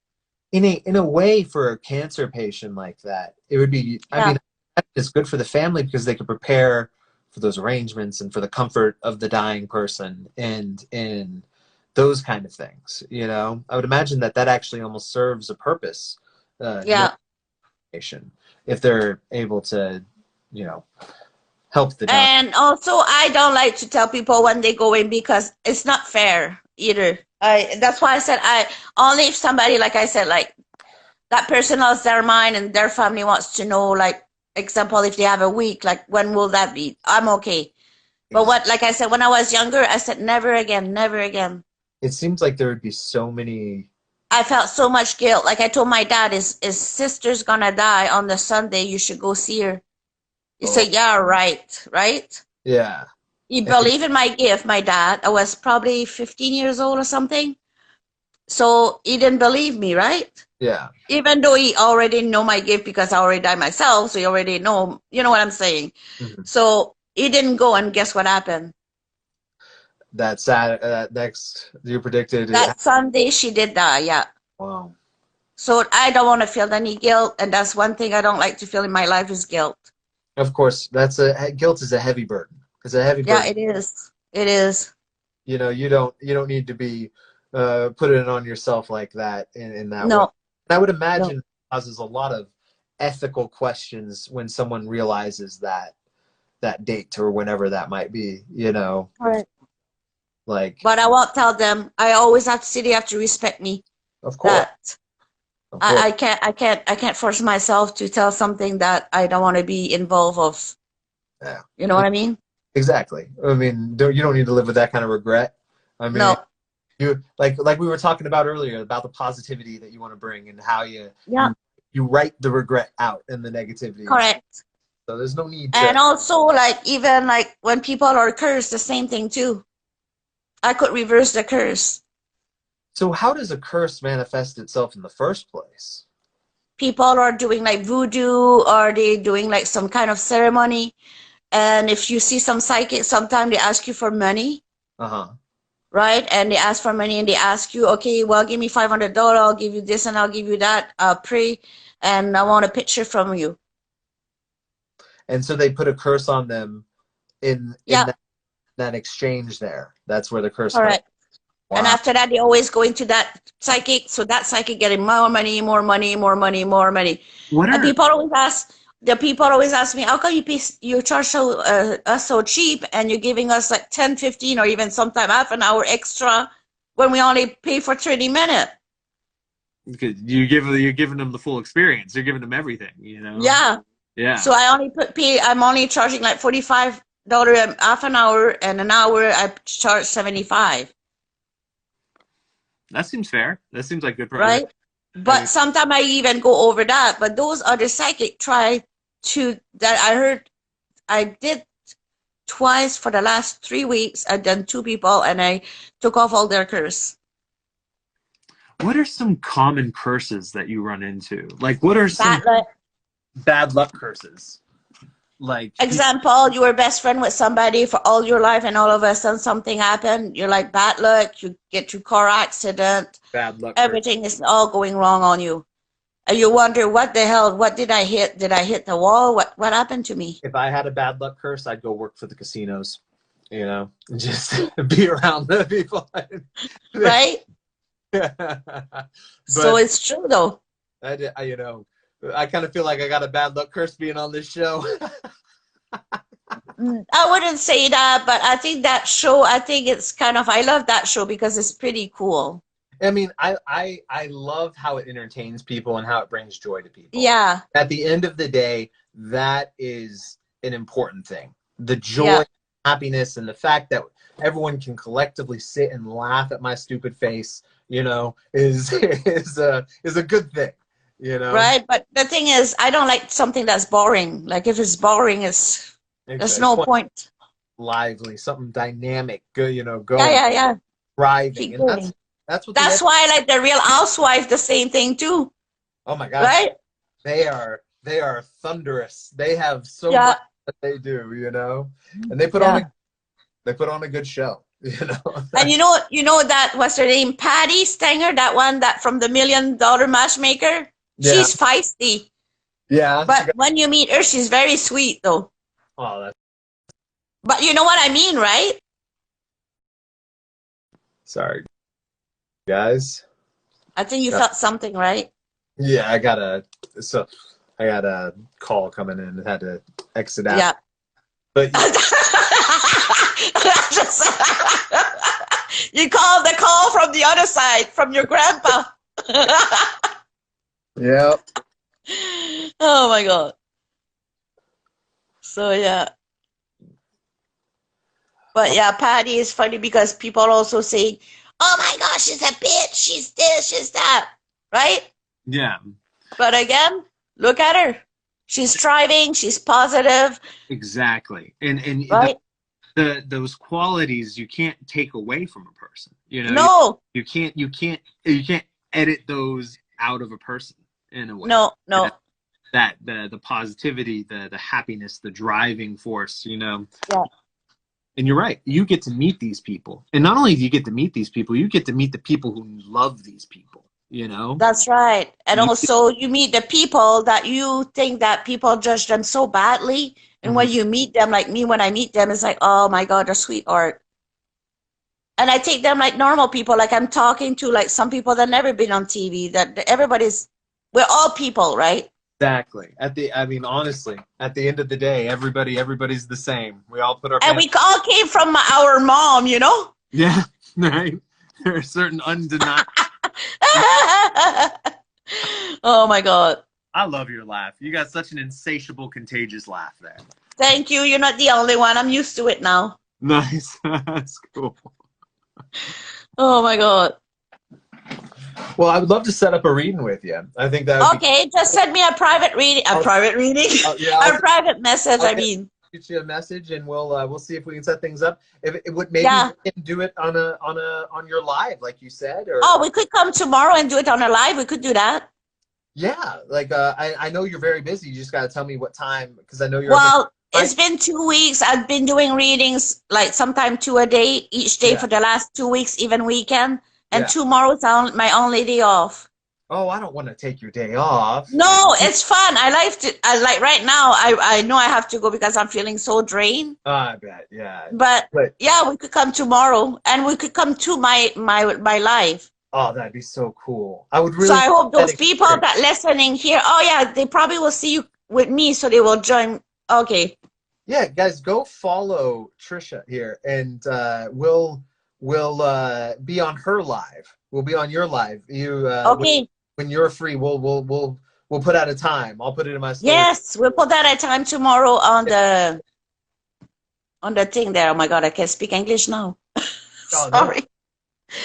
in a way, for a cancer patient like that, it would be, I mean, it's good for the family because they could prepare for those arrangements and for the comfort of the dying person and those kind of things. You know, I would imagine that actually almost serves a purpose. If they're able to, you know, help the dying. And also, I don't like to tell people when they go in because it's not fair either. That's why I said only if somebody, like I said, like that person lost their mind and their family wants to know, like, example, if they have a week, like, when will that be? I'm okay. But like I said, when I was younger, I said, never again, never again. It seems like there would be so many. I felt so much guilt. Like I told my dad, his sister's gonna die on the Sunday. You should go see her. He said, yeah, right? Yeah. He believed in my gift, my dad. I was probably 15 years old or something. So he didn't believe me, right? Yeah. Even though he already know my gift because I already died myself. So he already know, you know what I'm saying? Mm-hmm. So he didn't go, and guess what happened? That next, you predicted that Sunday she did die. Yeah. Wow. So I don't want to feel any guilt, and that's one thing I don't like to feel in my life is guilt. Of course, guilt is a heavy burden. It's a heavy burden. Yeah, it is. It is. You know, you don't need to be putting it on yourself like that in that way. And I would imagine it causes a lot of ethical questions when someone realizes that date or whenever that might be, you know. Right. Like, but I won't tell them. I always have to say they have to respect me. Of course. I can't force myself to tell something that I don't want to be involved of. Yeah. You know what I mean? Exactly. I mean, you don't need to live with that kind of regret. I mean, you like we were talking about earlier about the positivity that you want to bring and how you write the regret out and the negativity. Correct. So there's no need to. And also, like, even like when people are cursed, the same thing too. I could reverse the curse. So how does a curse manifest itself in the first place? People are doing like voodoo, or they doing like some kind of ceremony. And if you see some psychic, sometimes they ask you for money. Right? And they ask for money and they ask you, okay, well, give me $500. I'll give you this and I'll give you that. Pray. And I want a picture from you. and so they put a curse on them in that exchange there. That's where the curse comes. Correct. Wow. And after that, they always go into that psychic. So that psychic getting more money, more money, more money, more money. And people always ask me, how come you charge us so cheap and you're giving us like 10, 15, or even sometime half an hour extra when we only pay for 30 minutes? Because you're giving them the full experience. You're giving them everything, you know? Yeah. Yeah. So I'm only charging like $45 half an hour, and an hour I charge $75. That seems fair. That seems like good price. Right? But sometimes I even go over that. But those other psychic try to, that I heard, I did twice for the last 3 weeks. I've done 2 people and I took off all their curse. What are some common curses that you run into? Like, what are some bad luck curses? Like, example, you were best friend with somebody for all your life, and all of a sudden something happened. You're like, bad luck. You get to car accident. Bad luck. Everything is all going wrong on you, and you wonder, what the hell? What did I hit? Did I hit the wall? What happened to me? If I had a bad luck curse, I'd go work for the casinos. You know, just be around the people. Right. So it's true though. You know, I kind of feel like I got a bad luck curse being on this show. I wouldn't say that, but I think that show, I love that show because it's pretty cool. I mean, I love how it entertains people and how it brings joy to people. Yeah. At the end of the day, that is an important thing. The joy, happiness, and the fact that everyone can collectively sit and laugh at my stupid face, you know, is a good thing. You know? Right, but the thing is, I don't like something that's boring. Like, if it's boring, there's no point. Lively, something dynamic, good, you know, go. Yeah. Thriving, and that's why I like the Real Housewives. The same thing too. Oh my God! Right? They are thunderous. They have so much that they do, you know, and they put on a good show. You know, and you know that, what's her name, Patty Stanger, that one that from the $1 Million Matchmaker. Yeah. She's feisty. Yeah. But when you meet her, she's very sweet, though. Oh, but you know what I mean, right? Sorry, guys. I think you felt something, right? Yeah, I got a call coming in and had to exit out. Yeah. But you called the call from the other side, from your grandpa. Yep. Oh my God. So yeah. But yeah, Patty is funny because people also say, oh my gosh, she's a bitch, she's this, she's that. Right? Yeah. But again, look at her. She's thriving, she's positive. Exactly. And right? those qualities you can't take away from a person. You know, no. You can't edit those out of a person in a way. No. That the positivity, the happiness, the driving force, you know. Yeah. And you're right. You get to meet these people. And not only do you get to meet these people, you get to meet the people who love these people, you know? That's right. And also you meet the people that you think that people judge them so badly. And when you meet them, like me, when I meet them, it's like, oh my God, they're sweetheart. And I take them like normal people. Like I'm talking to like some people that never been on TV, that we're all people, right? Exactly. Honestly, at the end of the day, everybody's the same. We all put our and we all came from our mom, you know? Yeah, right. There are certain undeniable. Oh my God. I love your laugh. You got such an insatiable, contagious laugh there. Thank you. You're not the only one. I'm used to it now. Nice. That's cool. Oh my God. Well, I would love to set up a reading with you. I think that would be just send me a private reading. A private message. Get you a message, and we'll see if we can set things up. If it would maybe we can do it on your live, like you said. Or we could come tomorrow and do it on a live. We could do that. Yeah, like I know you're very busy. You just got to tell me what time, because I know you're. Well, it's been 2 weeks. I've been doing readings like sometime 2 a day, each day for the last 2 weeks, even weekend. And tomorrow's my only day off. oh, I don't want to take your day off. No, it's fun. I like right now. I know I have to go because I'm feeling so drained. I bet, yeah. But yeah, we could come tomorrow, and we could come to my live. Oh, that'd be so cool. I would really. So I hope those people that listening here, oh yeah, they probably will see you with me, so they will join. Okay. Yeah, guys, go follow Trisha here, and we'll be on her live. We'll be on your live. You okay. When you're free, we'll put out a time. I'll put it in my story. Yes, we'll put that at time tomorrow on the thing there. Oh my God, I can't speak English now. Sorry.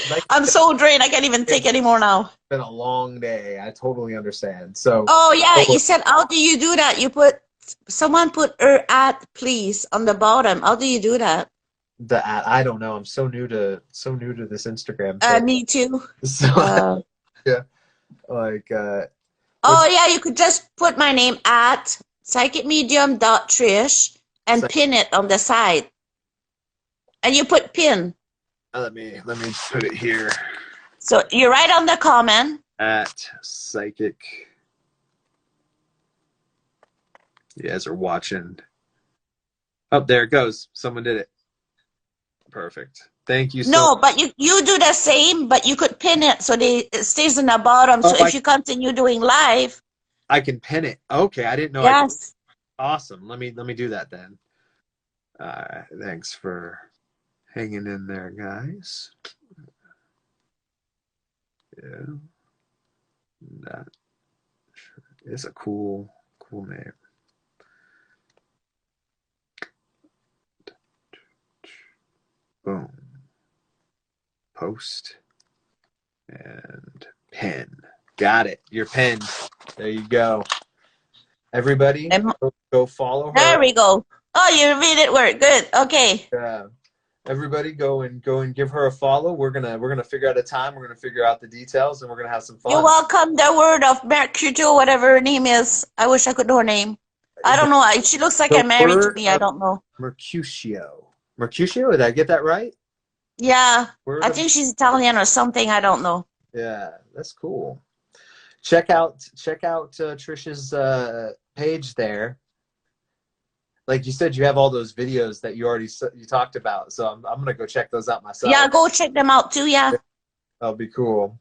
No. I'm so drained. I can't even take anymore now. It's been a long day. I totally understand. So. Oh yeah, you said how do you do that? You put someone put her at please on the bottom. How do you do that? The at I don't know. I'm so new to this Instagram. Me too. So yeah, like. Oh yeah, you could just put my name at psychicmedium.trish and pin it on the side. And you put pin. Let me put it here. So you write on the comment at psychic. You guys are watching. Oh, there it goes. Someone did it. Perfect. Thank you. No, but you do the same, but you could pin it so it stays in the bottom. So if you continue doing live, I can pin it. Okay, I didn't know. Yes. Awesome. Let me do that then. Thanks for hanging in there, guys. Yeah, that is a cool name. Boom. Post and pin. Got it. You're pinned. There you go. Everybody, go follow her. There we go. Oh, you made it work. Good. Okay. Yeah. Everybody, go and give her a follow. We're gonna figure out a time. We're gonna figure out the details, and we're gonna have some fun. You're welcome. The word of Mercutio, whatever her name is. I wish I could know her name. I don't know. She looks like I'm married to me. I don't know. Mercutio. Mercutio? Did I get that right? Yeah. I think she's Italian or something. I don't know. Yeah, that's cool. Check out Trisha's page there. Like you said, you have all those videos that you talked about. So I'm gonna go check those out myself. Yeah, go check them out too. Yeah. That'll be cool.